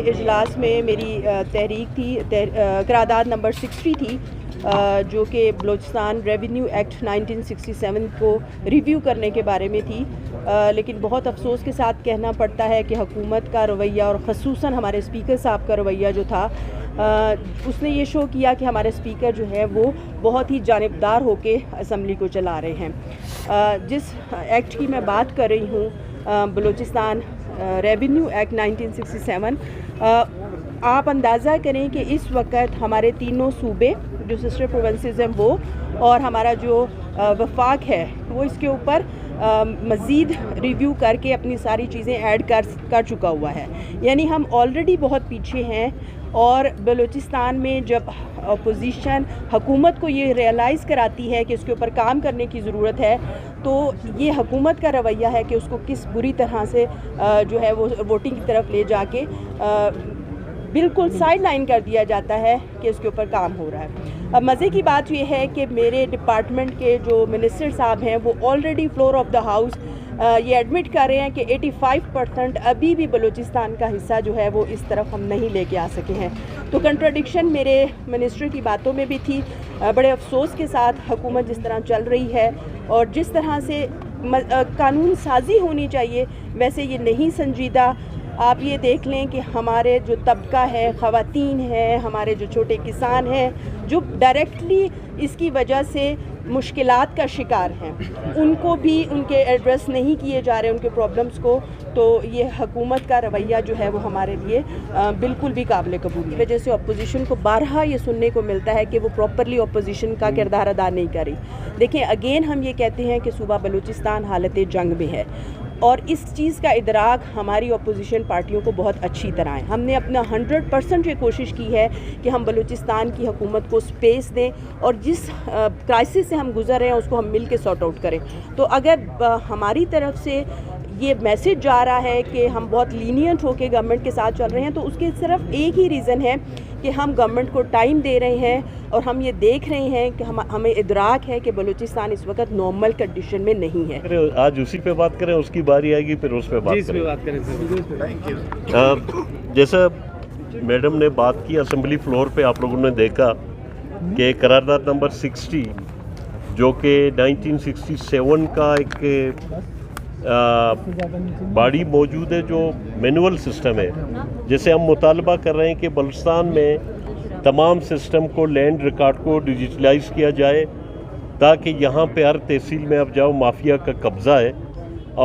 اجلاس میں میری تحریک تھی، قرارداد نمبر 60 تھی، جو کہ بلوچستان ریونیو ایکٹ 1967 کو ریویو کرنے کے بارے میں تھی، لیکن بہت افسوس کے ساتھ کہنا پڑتا ہے کہ حکومت کا رویہ اور خصوصاً ہمارے اسپیکر صاحب کا رویہ جو تھا، اس نے یہ شو کیا کہ ہمارے اسپیکر جو ہے وہ بہت ہی جانبدار ہو کے اسمبلی کو چلا رہے ہیں۔ جس ایکٹ کی میں بات کر رہی ہوں، بلوچستان ریونیو ایکٹ 1967، آپ اندازہ کریں کہ اس وقت ہمارے تینوں صوبے جو سسٹر پروونسز ہیں وہ اور ہمارا جو وفاق ہے وہ اس کے اوپر مزید ریویو کر کے اپنی ساری چیزیں ایڈ کر چکا ہوا ہے، یعنی ہم آلریڈی بہت پیچھے ہیں۔ اور بلوچستان میں جب اپوزیشن حکومت کو یہ ریئلائز کراتی ہے کہ اس کے اوپر کام کرنے کی ضرورت ہے، تو یہ حکومت کا رویہ ہے کہ اس کو کس بری طرح سے جو ہے وہ ووٹنگ کی طرف لے جا کے بالکل سائڈ لائن کر دیا جاتا ہے کہ اس کے اوپر کام ہو رہا ہے۔ اب مزے کی بات یہ ہے کہ میرے ڈپارٹمنٹ کے جو منسٹر صاحب ہیں وہ already floor of the house یہ ایڈمٹ کر رہے ہیں کہ 85% ابھی بھی بلوچستان کا حصہ جو ہے وہ اس طرف ہم نہیں لے کے آ سکے ہیں۔ تو کنٹراڈکشن میرے منسٹر کی باتوں میں بھی تھی۔ بڑے افسوس کے ساتھ حکومت جس طرح چل رہی ہے اور جس طرح سے قانون سازی ہونی چاہیے ویسے یہ نہیں سنجیدہ۔ آپ یہ دیکھ لیں کہ ہمارے جو طبقہ ہے، خواتین ہیں، ہمارے جو چھوٹے کسان ہیں جو ڈائریکٹلی اس کی وجہ سے مشکلات کا شکار ہیں، ان کو بھی ان کے ایڈریس نہیں کیے جا رہے ان کے پرابلمز کو۔ تو یہ حکومت کا رویہ جو ہے وہ ہمارے لیے بالکل بھی قابل قبول ہے۔ وجہ سے اپوزیشن کو بارہا یہ سننے کو ملتا ہے کہ وہ پراپرلی اپوزیشن کا کردار ادا نہیں کر رہی۔ دیکھیں، اگین ہم یہ کہتے ہیں کہ صوبہ بلوچستان حالت جنگ میں ہے، اور اس چیز کا ادراک ہماری اپوزیشن پارٹیوں کو بہت اچھی طرح ہے۔ ہم نے اپنا 100% یہ کوشش کی ہے کہ ہم بلوچستان کی حکومت کو سپیس دیں اور جس کرائسس سے ہم گزر رہے ہیں اس کو ہم مل کے سارٹ آؤٹ کریں۔ تو اگر ہماری طرف سے یہ میسج جا رہا ہے کہ ہم بہت لینینٹ ہو کے گورنمنٹ کے ساتھ چل رہے ہیں، تو اس کے صرف ایک ہی ریزن ہے کہ ہم گورنمنٹ کو ٹائم دے رہے ہیں اور ہم یہ دیکھ رہے ہیں کہ ہمیں ادراک ہے کہ بلوچستان اس وقت نارمل کنڈیشن میں نہیں ہے۔ آج اسی پہ بات کریں، اس کی باری آئے گی پھر اس پہ بات کریں۔ جیسا میڈم نے بات کی اسمبلی فلور پہ، آپ لوگوں نے دیکھا کہ قرارداد نمبر 60 جو کہ 1967 کا ایک باڈی موجود ہے جو مینول سسٹم ہے، جسے ہم مطالبہ کر رہے ہیں کہ بلوچستان میں تمام سسٹم کو، لینڈ ریکارڈ کو ڈیجیٹلائز کیا جائے، تاکہ یہاں پہ ہر تحصیل میں اب جاؤ مافیا کا قبضہ ہے،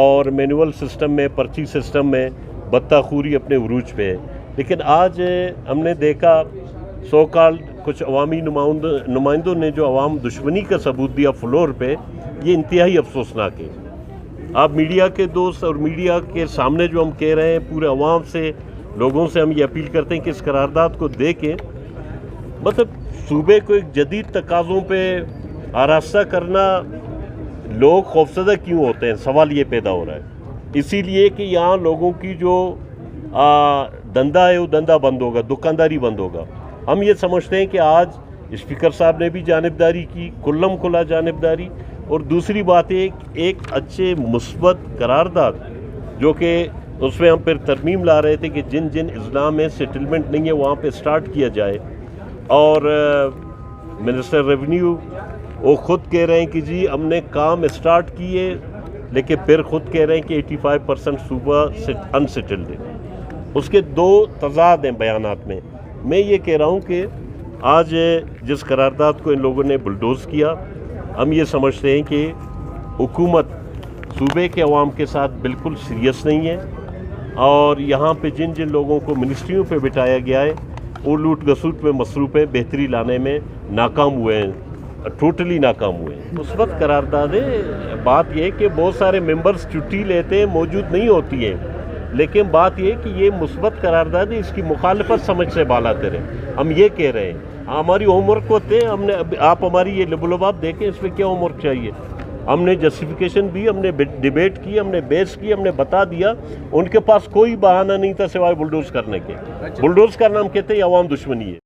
اور مینول سسٹم میں، پرچی سسٹم میں بطہ خوری اپنے عروج پہ ہے۔ لیکن آج ہم نے دیکھا سو کال کچھ عوامی نمائندوں نے جو عوام دشمنی کا ثبوت دیا فلور پہ، یہ انتہائی افسوسناک ہے۔ آپ میڈیا کے دوست اور میڈیا کے سامنے جو ہم کہہ رہے ہیں، پورے عوام سے، لوگوں سے ہم یہ اپیل کرتے ہیں کہ اس قرارداد کو دیکھیں، مطلب صوبے کو ایک جدید تقاضوں پہ آراستہ کرنا، لوگ خوفزدہ کیوں ہوتے ہیں، سوال یہ پیدا ہو رہا ہے۔ اسی لیے کہ یہاں لوگوں کی جو دندہ ہے وہ دندہ بند ہوگا، دکانداری بند ہوگا۔ ہم یہ سمجھتے ہیں کہ آج اسپیکر صاحب نے بھی جانبداری کی، کلم کھلا جانبداری، اور دوسری بات ایک اچھے مثبت قرارداد جو کہ اس میں ہم پھر ترمیم لا رہے تھے کہ جن اضلاع میں سیٹلمنٹ نہیں ہے وہاں پہ سٹارٹ کیا جائے، اور منسٹر ریونیو وہ خود کہہ رہے ہیں کہ جی ہم نے کام سٹارٹ کیے، لیکن پھر خود کہہ رہے ہیں کہ 85% صوبہ انسیٹلڈ ہے۔ اس کے دو تضاد ہیں بیانات میں۔ میں یہ کہہ رہا ہوں کہ آج جس قرارداد کو ان لوگوں نے بلڈوز کیا، ہم یہ سمجھتے ہیں کہ حکومت صوبے کے عوام کے ساتھ بالکل سیریس نہیں ہے، اور یہاں پہ جن لوگوں کو منسٹریوں پہ بٹھایا گیا ہے وہ لوٹ گسوٹ میں مصروف ہے، بہتری لانے میں ناکام ہوئے ہیں، ٹوٹلی ناکام ہوئے ہیں۔ مثبت قرارداد ہے۔ بات یہ ہے کہ بہت سارے ممبرز چھٹی لیتے ہیں، موجود نہیں ہوتی ہیں، لیکن بات یہ ہے کہ یہ مثبت قرارداد ہے، اس کی مخالفت سمجھ سے بالا تر ہے۔ ہم یہ کہہ رہے ہیں ہماری ہوم ورک ہوتے ہیں، ہم نے آپ ہماری یہ لب و لباب دیکھیں، اس میں کیا ہوم ورک چاہیے؟ ہم نے جسٹیفیکیشن بھی، ہم نے ڈیبیٹ کی، ہم نے بیس کی، ہم نے بتا دیا۔ ان کے پاس کوئی بہانہ نہیں تھا سوائے بلڈوز کرنے کے۔ بلڈوز کرنا ہم کہتے ہیں عوام دشمنی ہے۔